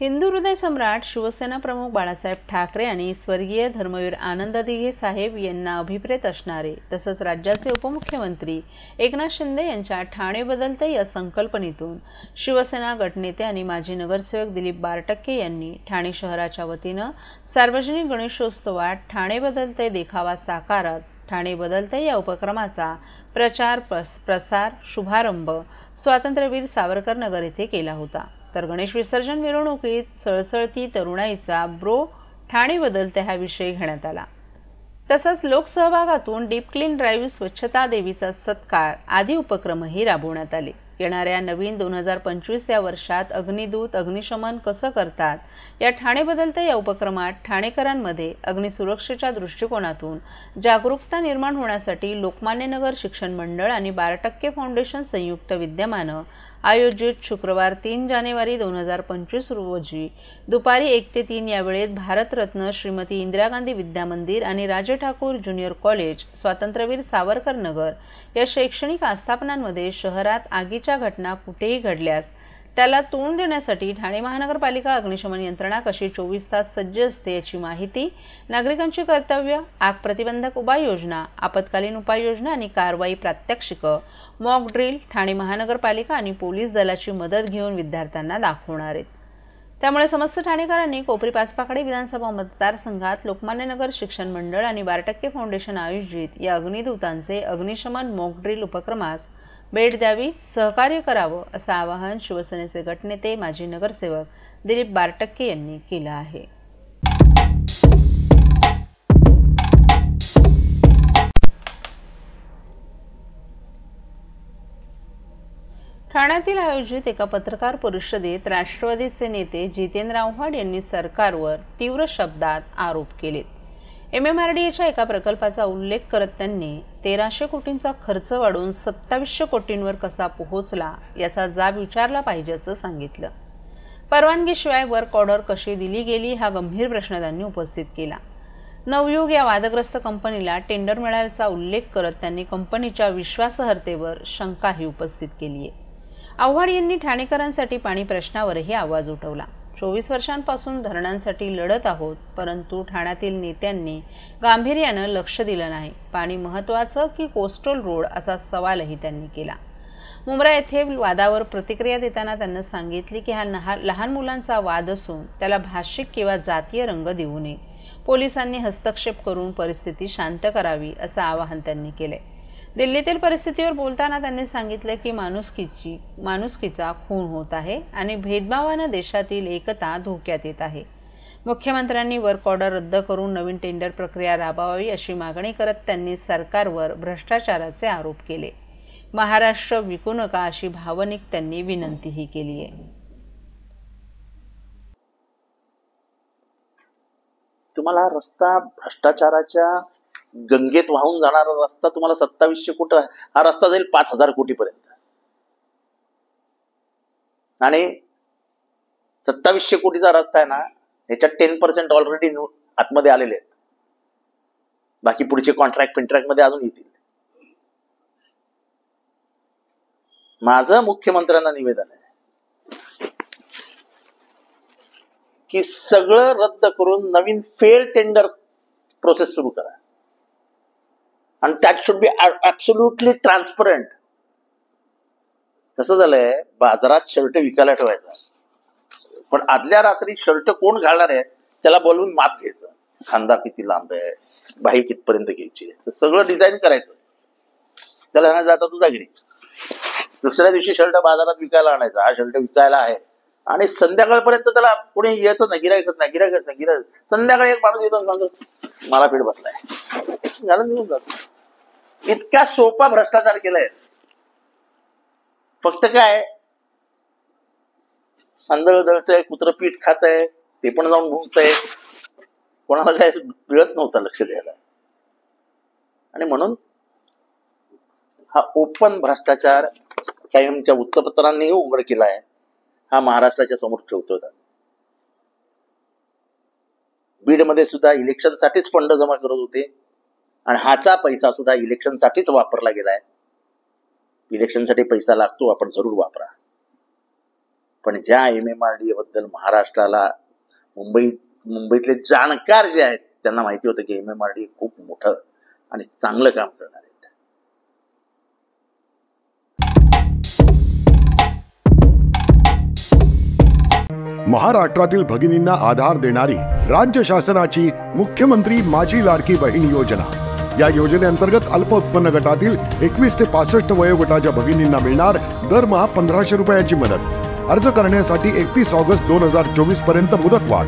हिंदू हृदय सम्राट शिवसेना प्रमुख बाळासाहेब ठाकरे आणि स्वर्गीय धर्मवीर आनंद दिघे साहेब यांना अभिप्रेत असणारे तसंच राज्याचे उपमुख्यमंत्री एकनाथ शिंदे यांच्या ठाणे बदलते या संकल्पनेतून शिवसेना गटनेते आणि माजी नगरसेवक दिलीप बारटक्के यांनी ठाणे शहराच्या वतीनं सार्वजनिक गणेशोत्सवात ठाणे बदलते देखावा साकारात ठाणे बदलते या उपक्रमाचा प्रचार प्रसार शुभारंभ स्वातंत्र्यवीर सावरकर नगर येथे केला होता। तर गणेश विसर्जन मिरवणुकीत सळसळती तरुणाईचा ब्रो ठाणे बदलते हा विषय घेण्यात आला। तसंच लोकसहभागातून डीप क्लीन ड्राईव्ह, स्वच्छता देवीचा सत्कार आदी उपक्रमही राबवण्यात आले। येणाऱ्या नवीन 2025 या वर्षात अग्निदूत अग्निशमन कसं करतात या ठाणे बदलते या उपक्रमात ठाणेकरांमध्ये अग्निसुरक्षेच्या दृष्टिकोनातून जागरूकता निर्माण होण्यासाठी लोकमान्य नगर शिक्षण मंडळ आणि बारटक्के फाउंडेशन संयुक्त विद्यमानं आयोजित शुक्रवार 3 जानेवारी 2025 रोजी दुपारी 1 ते 3 या वेळेत भारतरत्न श्रीमती इंदिरा गांधी विद्या मंदिर आणि राजे ठाकूर ज्युनियर कॉलेज स्वातंत्र्यवीर सावरकर नगर या शैक्षणिक आस्थापनांमध्ये शहरात आगीच्या घटना कुठेही घडल्यास त्याला तोंड देण्यासाठी ठाणे महानगरपालिका अग्निशमन यंत्रणा कशी 24 तास सज्ज असते याची माहिती, नागरिकांची कर्तव्य, आग प्रतिबंधक उपाययोजना, आपत्कालीन उपाययोजना आणि कारवाई प्रात्यक्षिकं, मॉक ड्रिल ठाणे महानगरपालिका आणि पोलीस दलाची मदत घेऊन विद्यार्थ्यांना दाखवणार आहेत। त्यामुळे समस्त ठाणेकरांनी कोपरी पाचपाकडे विधानसभा मतदारसंघात लोकमान्य नगर शिक्षण मंडळ आणि बारटक्के फाउंडेशन आयोजित या अग्निदूतांचे अग्निशमन मॉक ड्रिल उपक्रमास भेट द्यावी, सहकार्य करावं असं आवाहन शिवसेनेचे गटनेते माजी नगरसेवक दिलीप बारटक्के यांनी केलं आहे। ठाण्यातील आयोजित एका पत्रकार परिषदेत राष्ट्रवादीचे नेते जितेंद्र आव्हाड यांनी सरकारवर तीव्र शब्दात आरोप केलेत। MMRDAच्या एका प्रकल्पाचा उल्लेख करत त्यांनी 1300 कोटींचा खर्च वाढून 2700 कोटींवर कसा पोहोचला याचा जाब विचारला पाहिजे असं सांगितलं। परवानगीशिवाय वर्क ऑर्डर कशी दिली गेली हा गंभीर प्रश्न त्यांनी उपस्थित केला। नवयुग या वादग्रस्त कंपनीला टेंडर मिळाल्याचा उल्लेख करत त्यांनी कंपनीच्या विश्वासार्हतेवर शंकाही उपस्थित केली आहे। आव्हाड यांनी ठाणेकरांसाठी पाणी प्रश्नावरही आवाज उठवला। 24 वर्षांपासून धरणांसाठी लढत आहोत, परंतु ठाण्यातील नेत्यांनी गांभीर्यानं लक्ष दिलं नाही। पाणी महत्त्वाचं की कोस्टल रोड असा सवालही त्यांनी केला। मुंब्रा येथे वादावर प्रतिक्रिया देताना त्यांनी सांगितले की हा लहान मुलांचा वाद असून त्याला भाषिक किंवा जातीय रंग देऊ नये। पोलिसांनी हस्तक्षेप करून परिस्थिती शांत करावी असं आवाहन त्यांनी केले। दिल्लीतील परिस्थितीवर बोलताना त्यांनी सांगितलं की माणुसकीचा खून होत आहे आणि भेदभावानं देशातील एकता धोक्यात येत आहे। मुख्यमंत्र्यांनी वर्क ऑर्डर रद्द करून नवीन टेंडर प्रक्रिया राबवावी अशी मागणी करत त्यांनी सरकारवर भ्रष्टाचाराचे आरोप केले। महाराष्ट्र विकू नका अशी भावनिक त्यांनी विनंतीही केली आहे। तुम्हाला रस्ता भ्रष्टाचाराच्या गंगेत वाहून जाणारा रस्ता तुम्हाला 2700 कोटी, हा रस्ता जाईल 5000 कोटीपर्यंत आणि 2700 कोटीचा रस्ता आहे ना, याच्यात 10% ऑलरेडी आतमध्ये आलेले आहेत। बाकी पुढचे कॉन्ट्रॅक्ट मध्ये अजून येतील। माझं मुख्यमंत्र्यांना निवेदन आहे की सगळं रद्द करून नवीन फेअर टेंडर प्रोसेस सुरू करा आणि that should be absolutely transparent. कसं झालंय, बाजारात शर्ट विकायला ठेवायचा, पण आदल्या रात्री शर्ट कोण घालणार आहे त्याला बोलवून माप घ्यायचं, खांदा किती लांब आहे, बाही कितपर्यंत घ्यायची, तर सगळं डिझाईन करायचं। त्याला जाता तुझा घरी दुसऱ्या दिवशी शर्ट बाजारात विकायला आणायचा, हा शर्ट विकायला आहे, आणि संध्याकाळपर्यंत त्याला कोणी येतच नाही, गिरायकच नाही। संध्याकाळी एक माणूस येतो सांगतो मला पीठ बसलाय, घालून निघून जातो। इतका सोपा भ्रष्टाचार केलाय। फक्त काय, आंधळ दळतंय, कुत्र पीठ खातंय, ते पण जाऊन भुंकतंय, कोणाला काय मिळत नव्हतं लक्ष द्यायला। आणि म्हणून हा ओपन भ्रष्टाचार काही आमच्या वृत्तपत्रांनीही उघड केला आहे, हा महाराष्ट्राच्या समोर ठेवतो। बीडमध्ये सुद्धा इलेक्शनसाठीच फंड जमा करत होते आणि हाचा पैसा सुद्धा इलेक्शनसाठीच वापरला गेलाय। इलेक्शनसाठी पैसा लागतो, आपण जरूर वापरा। पण ज्या MMRDA बद्दल महाराष्ट्राला मुंबईतले जाणकार जे आहेत त्यांना माहिती होतं की MMRDA खूप मोठं आणि चांगलं काम करणार आहेत. महाराष्ट्रातील भगिनींना आधार देणारी राज्य शासनाची मुख्यमंत्री माझी लाडकी बहीण योजना. या योजनेअंतर्गत अल्प उत्पन्न गटातील 21 ते 65 वयोगटाच्या भगिनींना मिळणार दरमहा 1500 रुपयाची मदत. अर्ज करण्यासाठी 31 ऑगस्ट 2024 पर्यंत मुदतवाढ.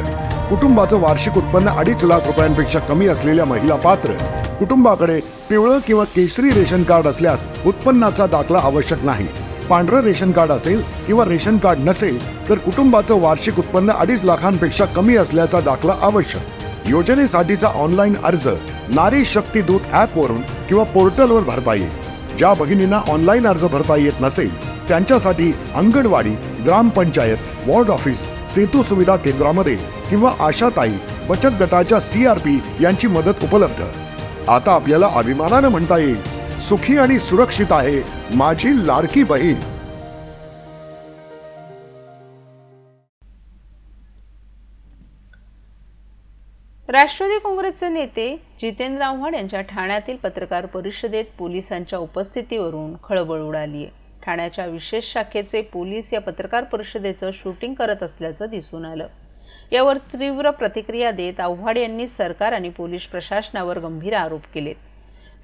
कुटुंबाचं वार्षिक उत्पन्न 2.5 लाख रुपयांपेक्षा कमी असलेल्या महिला पात्र. कुटुंबाकडे पिवळं किंवा केशरी रेशन कार्ड असल्यास उत्पन्नाचा दाखला आवश्यक नाही. पांढरं रेशन कार्ड असेल किंवा रेशन कार्ड नसेल तर कुटुंबाचं वार्षिक उत्पन्न 2.5 लाखांपेक्षा कमी असल्याचा दाखला आवश्यक. योजनेसाठीचा ऑनलाईन अर्ज नारी शक्ती दूत ॲपवरून किंवा पोर्टलवर भरता येईल. ज्या भगिनींना ऑनलाईन अर्ज भरता येत नसेल त्यांच्यासाठी अंगणवाडी, ग्रामपंचायत, वॉर्ड ऑफिस, सेतू सुविधा केंद्रामध्ये किंवा आशाताई बचत गटाच्या CRP यांची मदत उपलब्ध. आता आपल्याला अभिमानानं म्हणता येईल, सुखी आणि सुरक्षित आहे माझी लाडकी बहीण. राष्ट्रवादी काँग्रेसचे नेते जितेंद्र आव्हाड यांच्या ठाण्यातील पत्रकार परिषदेत पोलिसांच्या उपस्थितीवरून खळबळ उडाली आहे. ठाण्याच्या विशेष शाखेचे पोलीस या पत्रकार परिषदेचं शूटिंग करत असल्याचं दिसून आलं. यावर तीव्र प्रतिक्रिया देत आव्हाड यांनी सरकार आणि पोलीस प्रशासनावर गंभीर आरोप केलेत.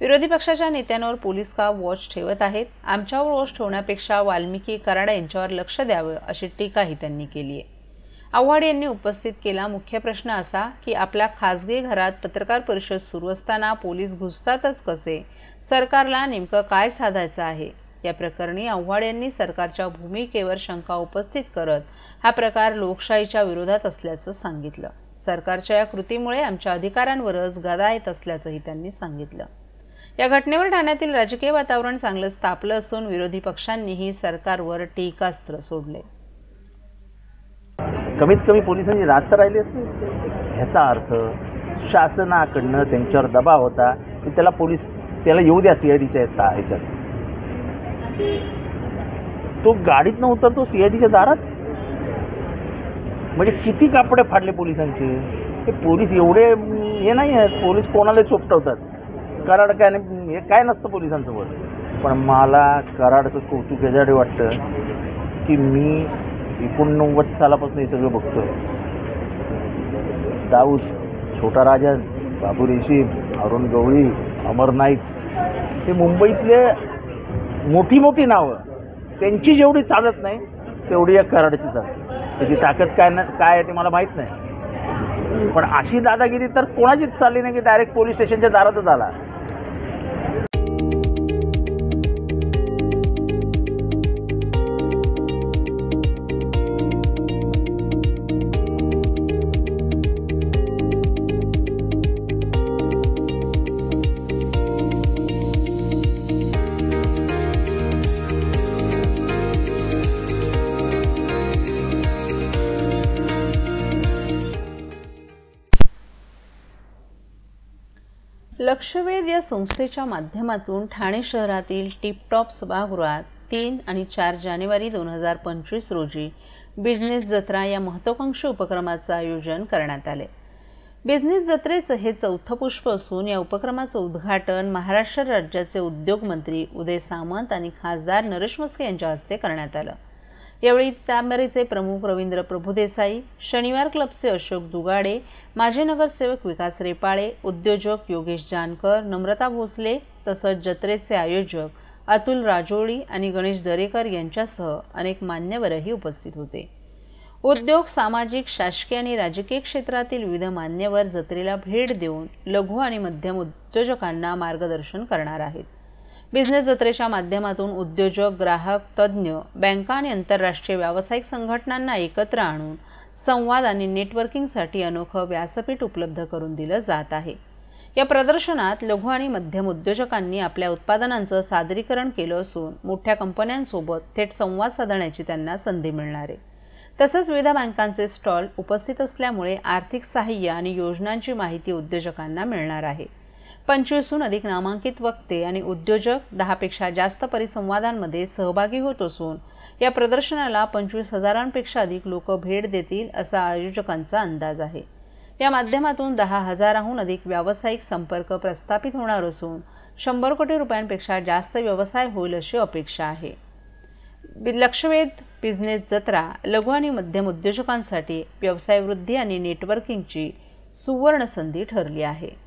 विरोधी पक्षाच्या नेत्यांवर पोलीस का वॉच ठेवत आहेत? आमच्यावर वॉच ठेवण्यापेक्षा वाल्मिकी कराड यांच्यावर लक्ष द्यावं अशी टीकाही त्यांनी केली आहे. आव्हाड यांनी उपस्थित केला मुख्य प्रश्न असा की आपल्या खासगी घरात पत्रकार परिषद सुरू असताना पोलीस घुसतातच कसे? सरकारला नेमकं काय साधायचं आहे? या प्रकरणी आव्हाड यांनी सरकारच्या भूमिकेवर शंका उपस्थित करत हा प्रकार लोकशाहीच्या विरोधात असल्याचं सांगितलं. सरकारच्या या कृतीमुळे आमच्या अधिकारांवरच गदा येत असल्याचंही त्यांनी सांगितलं. या घटनेवर ठाण्यातील राजकीय वातावरण चांगलंच तापलं असून विरोधी पक्षांनीही सरकारवर टीकास्त्र सोडले. कमीत कमी पोलिसांची रास्त राहिली असते. ह्याचा अर्थ शासनाकडनं त्यांच्यावर दबाव होता की त्याला येऊ द्या CIDच्या ह्याच्यात. तो गाडीत नव्हता, तो CIDच्या दारात. म्हणजे किती कापडे फाडले पोलिसांचे. हे पोलीस एवढे हे नाही आहेत. पोलीस कोणाला चोपटवतात. कराड काय नाही, हे काय नसतं पोलिसांसोबत. पण मला कराडचं कौतुक याच्यासाठी वाटतं की मी 89 सालापासून हे सगळं बघतोय. दाऊद, छोटा राजन, बाबू रेशीम, अरुण गवळी, अमर नाईक, हे मुंबईतले मोठी मोठी नावं, त्यांची जेवढी चालत नाही तेवढी या कराडची चालते. त्याची ताकद काय आहे ते मला माहीत नाही. पण अशी दादागिरी तर कोणाचीच चालली नाही की डायरेक्ट पोलीस स्टेशनच्या दारातच आला. लक्षवेध या संस्थेच्या माध्यमातून ठाणे शहरातील टिपटॉप सभागृहात 3 आणि 4 जानेवारी 2025 रोजी बिझनेस जत्रा या महत्त्वाकांक्षी उपक्रमाचं आयोजन करण्यात आले. बिझनेस जत्रेचं हे 4थं पुष्प असून या उपक्रमाचं उद्घाटन महाराष्ट्र राज्याचे उद्योग मंत्री उदय सामंत आणि खासदार नरेश म्हस्के यांच्या हस्ते करण्यात आलं. यावेळी तांबेरीचे प्रमुख रवींद्र प्रभुदेसाई, शनिवार क्लबचे अशोक दुगाडे, माजी नगरसेवक विकास रेपाळे, उद्योजक योगेश जानकर, नम्रता भोसले तसंच जत्रेचे आयोजक अतुल राजोळी आणि गणेश दरेकर यांच्यासह अनेक मान्यवरही उपस्थित होते. उद्योग, सामाजिक, शासकीय आणि राजकीय क्षेत्रातील विविध मान्यवर जत्रेला भेट देऊन लघु आणि मध्यम उद्योजकांना मार्गदर्शन करणार आहेत. बिझनेस जत्रेच्या माध्यमातून उद्योजक, ग्राहक, तज्ज्ञ, बँका आणि आंतरराष्ट्रीय व्यावसायिक संघटनांना एकत्र आणून संवाद आणि नेटवर्किंगसाठी अनोखं व्यासपीठ उपलब्ध करून दिलं जात आहे. या प्रदर्शनात लघु आणि मध्यम उद्योजकांनी आपल्या उत्पादनांचं सादरीकरण केलं असून मोठ्या कंपन्यांसोबत थेट संवाद साधण्याची त्यांना संधी मिळणार आहे. तसंच विविध बँकांचे स्टॉल उपस्थित असल्यामुळे आर्थिक सहाय्य आणि योजनांची माहिती उद्योजकांना मिळणार आहे. 25हून अधिक नामांकित वक्ते आणि उद्योजक 10पेक्षा जास्त परिसंवादांमध्ये सहभागी होत असून या प्रदर्शनाला 25,000पेक्षा अधिक लोक भेट देतील असा आयोजकांचा अंदाज आहे. या माध्यमातून 10,000हून अधिक व्यावसायिक संपर्क प्रस्थापित होणार असून 100 कोटी रुपयांपेक्षा जास्त व्यवसाय होईल अशी अपेक्षा आहे. लक्षवेध बिझनेस जत्रा लघु आणि मध्यम उद्योजकांसाठी व्यवसाय वृद्धी आणि नेटवर्किंगची सुवर्ण संधी ठरली आहे.